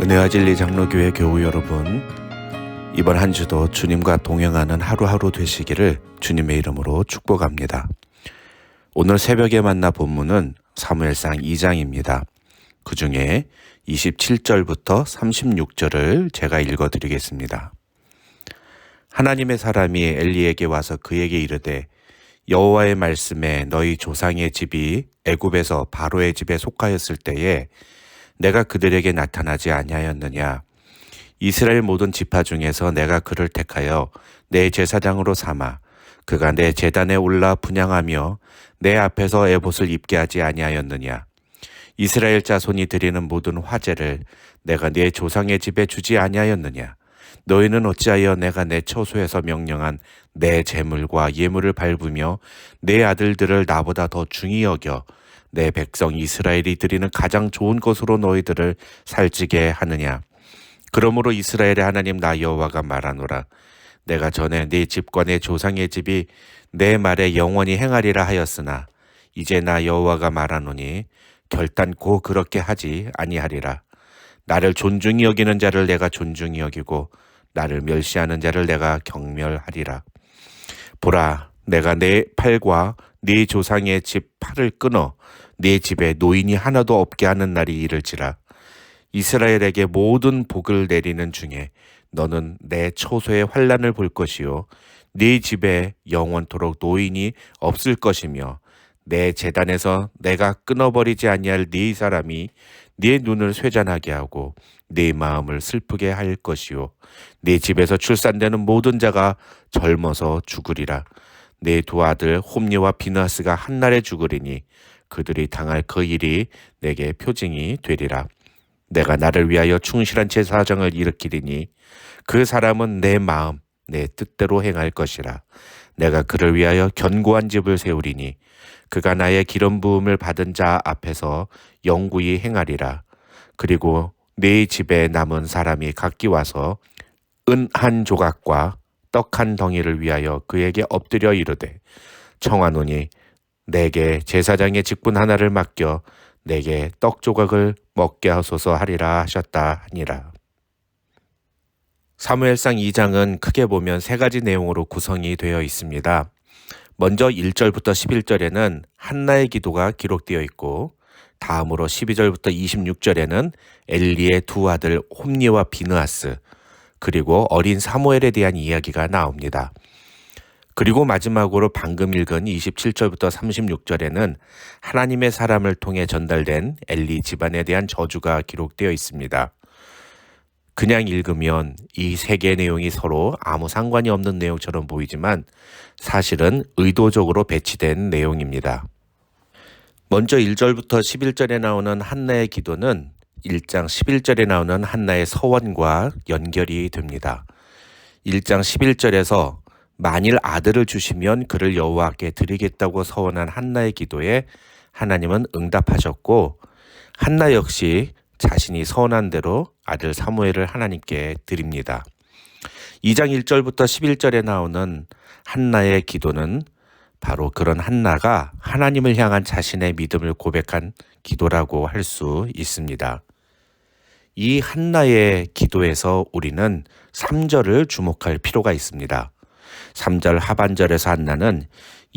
은혜와 진리 장로교회 교우 여러분, 이번 한 주도 주님과 동행하는 하루하루 되시기를 주님의 이름으로 축복합니다. 오늘 새벽에 만나 본문은 사무엘상 2장입니다. 그 중에 27절부터 36절을 제가 읽어드리겠습니다. 하나님의 사람이 엘리에게 와서 그에게 이르되 여호와의 말씀에 너희 조상의 집이 애굽에서 바로의 집에 속하였을 때에 내가 그들에게 나타나지 아니하였느냐. 이스라엘 모든 지파 중에서 내가 그를 택하여 내 제사장으로 삼아 그가 내 제단에 올라 분향하며 내 앞에서 에봇을 입게 하지 아니하였느냐. 이스라엘 자손이 드리는 모든 화제를 내가 내 조상의 집에 주지 아니하였느냐. 너희는 어찌하여 내가 내 처소에서 명령한 내 재물과 예물을 밟으며 내 아들들을 나보다 더 중히 여겨 내 백성 이스라엘이 드리는 가장 좋은 것으로 너희들을 살찌게 하느냐. 그러므로 이스라엘의 하나님 나 여호와가 말하노라. 내가 전에 네 집과 내 조상의 집이 내 말에 영원히 행하리라 하였으나 이제 나 여호와가 말하노니 결단코 그렇게 하지 아니하리라. 나를 존중히 여기는 자를 내가 존중히 여기고 나를 멸시하는 자를 내가 경멸하리라. 보라, 내가 내 팔과 네 조상의 집 팔을 끊어 네 집에 노인이 하나도 없게 하는 날이 이를지라. 이스라엘에게 모든 복을 내리는 중에 너는 내 처소의 환난을 볼 것이요 네 집에 영원토록 노인이 없을 것이며 내 제단에서 내가 끊어버리지 아니할 네 사람이 네 눈을 쇠잔하게 하고 네 마음을 슬프게 할 것이요 네 집에서 출산되는 모든 자가 젊어서 죽으리라. 내 두 아들 홈니와 비느하스가 한날에 죽으리니 그들이 당할 그 일이 내게 표징이 되리라. 내가 나를 위하여 충실한 제사장을 일으키리니 그 사람은 내 마음 내 뜻대로 행할 것이라. 내가 그를 위하여 견고한 집을 세우리니 그가 나의 기름 부음을 받은 자 앞에서 영구히 행하리라. 그리고 네 집에 남은 사람이 각기 와서 은 한 조각과 떡 한 덩이를 위하여 그에게 엎드려 이르되 청하노니 내게 제사장의 직분 하나를 맡겨 내게 떡 조각을 먹게 하소서 하리라 하셨다 하니라. 사무엘상 2장은 크게 보면 세 가지 내용으로 구성이 되어 있습니다. 먼저 1절부터 11절에는 한나의 기도가 기록되어 있고 다음으로 12절부터 26절에는 엘리의 두 아들 홈니와 비느하스 그리고 어린 사무엘에 대한 이야기가 나옵니다. 그리고 마지막으로 방금 읽은 27절부터 36절에는 하나님의 사람을 통해 전달된 엘리 집안에 대한 저주가 기록되어 있습니다. 그냥 읽으면 이 세 개의 내용이 서로 아무 상관이 없는 내용처럼 보이지만 사실은 의도적으로 배치된 내용입니다. 먼저 1절부터 11절에 나오는 한나의 기도는 1장 11절에 나오는 한나의 서원과 연결이 됩니다. 1장 11절에서 만일 아들을 주시면 그를 여호와께 드리겠다고 서원한 한나의 기도에 하나님은 응답하셨고 한나 역시 자신이 서원한 대로 아들 사무엘을 하나님께 드립니다. 2장 1절부터 11절에 나오는 한나의 기도는 바로 그런 한나가 하나님을 향한 자신의 믿음을 고백한 기도라고 할 수 있습니다. 이 한나의 기도에서 우리는 3절을 주목할 필요가 있습니다. 3절 하반절에서 한나는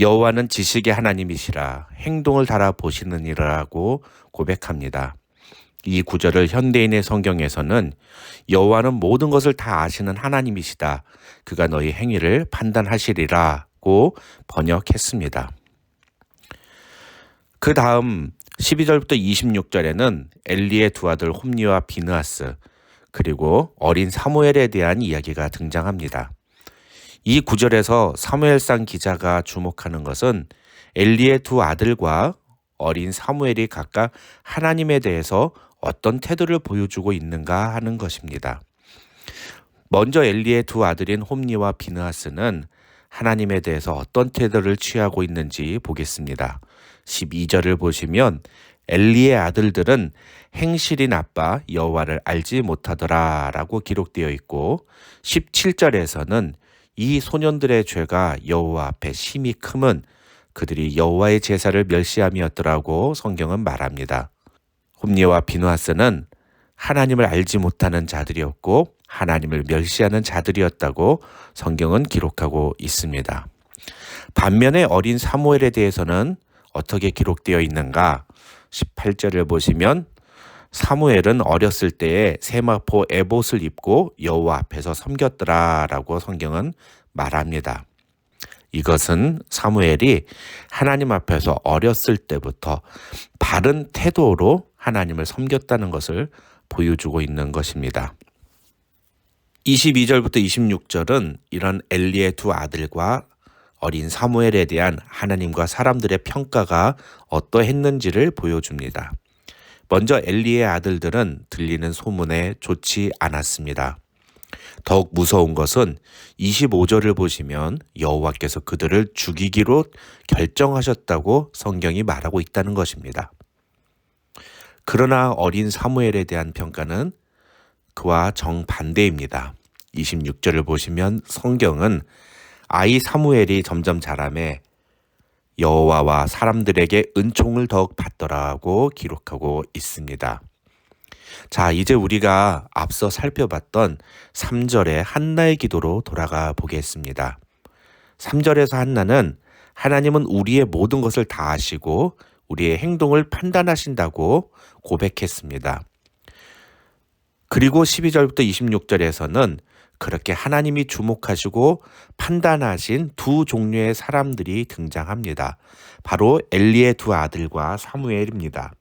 여호와는 지식의 하나님이시라 행동을 달아보시느니라고 고백합니다. 이 구절을 현대인의 성경에서는 여호와는 모든 것을 다 아시는 하나님이시다. 그가 너희 행위를 판단하시리라고 번역했습니다. 그 다음 12절부터 26절에는 엘리의 두 아들 홈니와 비느하스 그리고 어린 사무엘에 대한 이야기가 등장합니다. 이 구절에서 사무엘상 기자가 주목하는 것은 엘리의 두 아들과 어린 사무엘이 각각 하나님에 대해서 어떤 태도를 보여주고 있는가 하는 것입니다. 먼저 엘리의 두 아들인 홈니와 비느하스는 하나님에 대해서 어떤 태도를 취하고 있는지 보겠습니다. 12절을 보시면 엘리의 아들들은 행실이 나빠 여호와를 알지 못하더라 라고 기록되어 있고 17절에서는 이 소년들의 죄가 여호와 앞에 심히 크면 그들이 여호와의 제사를 멸시함이었더라고 성경은 말합니다. 홈니와 비느하스는 하나님을 알지 못하는 자들이었고 하나님을 멸시하는 자들이었다고 성경은 기록하고 있습니다. 반면에 어린 사무엘에 대해서는 어떻게 기록되어 있는가? 18절을 보시면 사무엘은 어렸을 때에 세마포 에봇을 입고 여호와 앞에서 섬겼더라라고 성경은 말합니다. 이것은 사무엘이 하나님 앞에서 어렸을 때부터 바른 태도로 하나님을 섬겼다는 것을 보여주고 있는 것입니다. 22절부터 26절은 이런 엘리의 두 아들과 어린 사무엘에 대한 하나님과 사람들의 평가가 어떠했는지를 보여줍니다. 먼저 엘리의 아들들은 들리는 소문에 좋지 않았습니다. 더욱 무서운 것은 25절을 보시면 여호와께서 그들을 죽이기로 결정하셨다고 성경이 말하고 있다는 것입니다. 그러나 어린 사무엘에 대한 평가는 그와 정반대입니다. 26절을 보시면 성경은 아이 사무엘이 점점 자라매 여호와와 사람들에게 은총을 더욱 받더라고 기록하고 있습니다. 자, 이제 우리가 앞서 살펴봤던 3절의 한나의 기도로 돌아가 보겠습니다. 3절에서 한나는 하나님은 우리의 모든 것을 다 아시고 우리의 행동을 판단하신다고 고백했습니다. 그리고 12절부터 26절에서는 그렇게 하나님이 주목하시고 판단하신 두 종류의 사람들이 등장합니다. 바로 엘리의 두 아들과 사무엘입니다.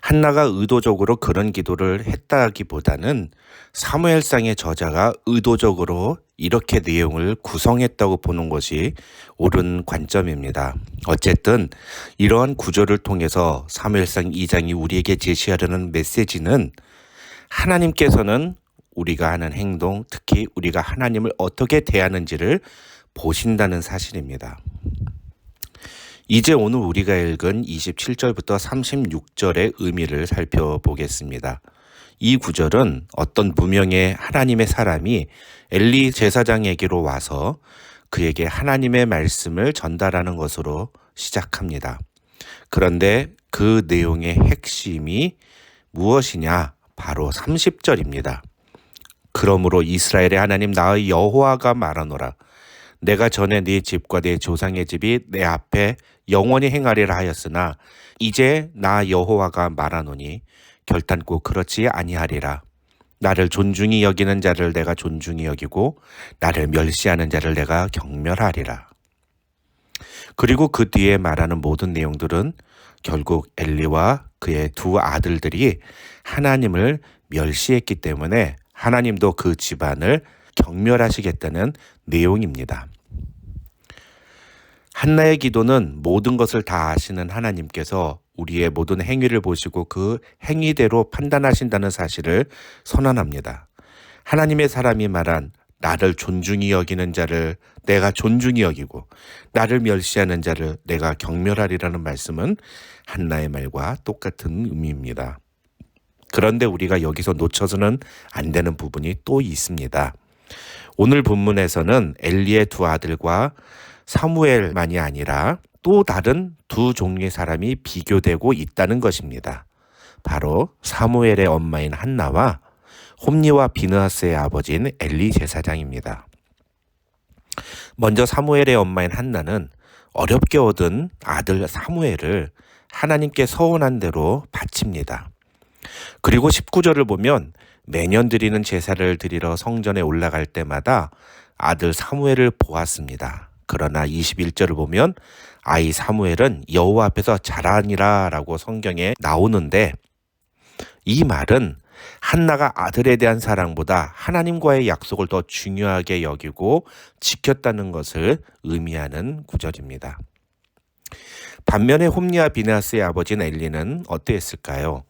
한나가 의도적으로 그런 기도를 했다기보다는 사무엘상의 저자가 의도적으로 이렇게 내용을 구성했다고 보는 것이 옳은 관점입니다. 어쨌든 이러한 구조를 통해서 사무엘상 2장이 우리에게 제시하려는 메시지는 하나님께서는 우리가 하는 행동, 특히 우리가 하나님을 어떻게 대하는지를 보신다는 사실입니다. 이제 오늘 우리가 읽은 27절부터 36절의 의미를 살펴보겠습니다. 이 구절은 어떤 무명의 하나님의 사람이 엘리 제사장에게로 와서 그에게 하나님의 말씀을 전달하는 것으로 시작합니다. 그런데 그 내용의 핵심이 무엇이냐? 바로 30절입니다. 그러므로 이스라엘의 하나님 나의 여호와가 말하노라. 내가 전에 네 집과 네 조상의 집이 내 앞에 영원히 행하리라 하였으나 이제 나 여호와가 말하노니 결단코 그렇지 아니하리라. 나를 존중히 여기는 자를 내가 존중히 여기고 나를 멸시하는 자를 내가 경멸하리라. 그리고 그 뒤에 말하는 모든 내용들은 결국 엘리와 그의 두 아들들이 하나님을 멸시했기 때문에 하나님도 그 집안을 경멸하시겠다는 내용입니다. 한나의 기도는 모든 것을 다 아시는 하나님께서 우리의 모든 행위를 보시고 그 행위대로 판단하신다는 사실을 선언합니다. 하나님의 사람이 말한 나를 존중히 여기는 자를 내가 존중히 여기고 나를 멸시하는 자를 내가 경멸하리라는 말씀은 한나의 말과 똑같은 의미입니다. 그런데 우리가 여기서 놓쳐서는 안 되는 부분이 또 있습니다. 오늘 본문에서는 엘리의 두 아들과 사무엘만이 아니라 또 다른 두 종류의 사람이 비교되고 있다는 것입니다. 바로 사무엘의 엄마인 한나와 홈니와 비느하스의 아버지인 엘리 제사장입니다. 먼저 사무엘의 엄마인 한나는 어렵게 얻은 아들 사무엘을 하나님께 서원한 대로 바칩니다. 그리고 19절을 보면 매년 드리는 제사를 드리러 성전에 올라갈 때마다 아들 사무엘을 보았습니다. 그러나 21절을 보면 아이 사무엘은 여호와 앞에서 자라니라 라고 성경에 나오는데 이 말은 한나가 아들에 대한 사랑보다 하나님과의 약속을 더 중요하게 여기고 지켰다는 것을 의미하는 구절입니다. 반면에 홈니와 비느하스의 아버지인 엘리는 어땠을까요?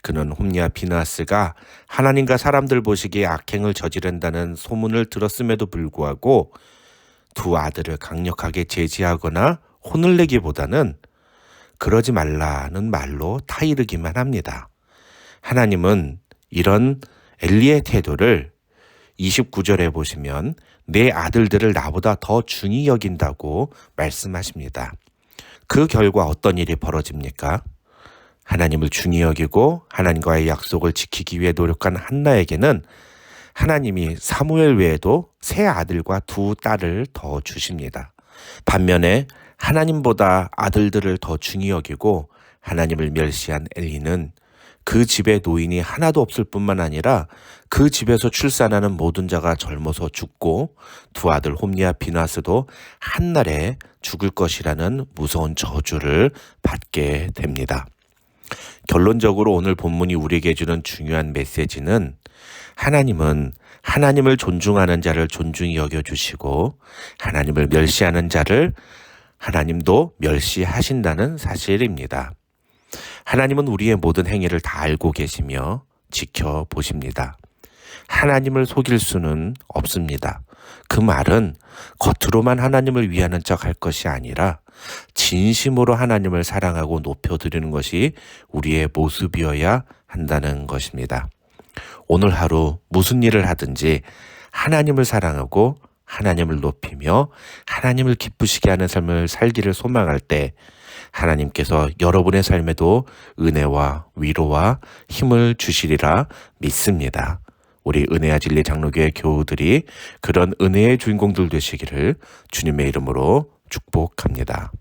그는 홈니와 비느하스가 하나님과 사람들 보시기에 악행을 저지른다는 소문을 들었음에도 불구하고 두 아들을 강력하게 제지하거나 혼을 내기보다는 그러지 말라는 말로 타이르기만 합니다. 하나님은 이런 엘리의 태도를 29절에 보시면 내 아들들을 나보다 더 중히 여긴다고 말씀하십니다. 그 결과 어떤 일이 벌어집니까? 하나님을 중히 여기고 하나님과의 약속을 지키기 위해 노력한 한나에게는 하나님이 사무엘 외에도 세 아들과 두 딸을 더 주십니다. 반면에 하나님보다 아들들을 더 중히 여기고 하나님을 멸시한 엘리는 그 집에 노인이 하나도 없을 뿐만 아니라 그 집에서 출산하는 모든 자가 젊어서 죽고 두 아들 홈리와 비나스도 한날에 죽을 것이라는 무서운 저주를 받게 됩니다. 결론적으로 오늘 본문이 우리에게 주는 중요한 메시지는 하나님은 하나님을 존중하는 자를 존중히 여겨주시고 하나님을 멸시하는 자를 하나님도 멸시하신다는 사실입니다. 하나님은 우리의 모든 행위를 다 알고 계시며 지켜보십니다. 하나님을 속일 수는 없습니다. 그 말은 겉으로만 하나님을 위하는 척 할 것이 아니라 진심으로 하나님을 사랑하고 높여드리는 것이 우리의 모습이어야 한다는 것입니다. 오늘 하루 무슨 일을 하든지 하나님을 사랑하고 하나님을 높이며 하나님을 기쁘시게 하는 삶을 살기를 소망할 때 하나님께서 여러분의 삶에도 은혜와 위로와 힘을 주시리라 믿습니다. 우리 은혜와 진리 장로교회 교우들이 그런 은혜의 주인공들 되시기를 주님의 이름으로 축복합니다.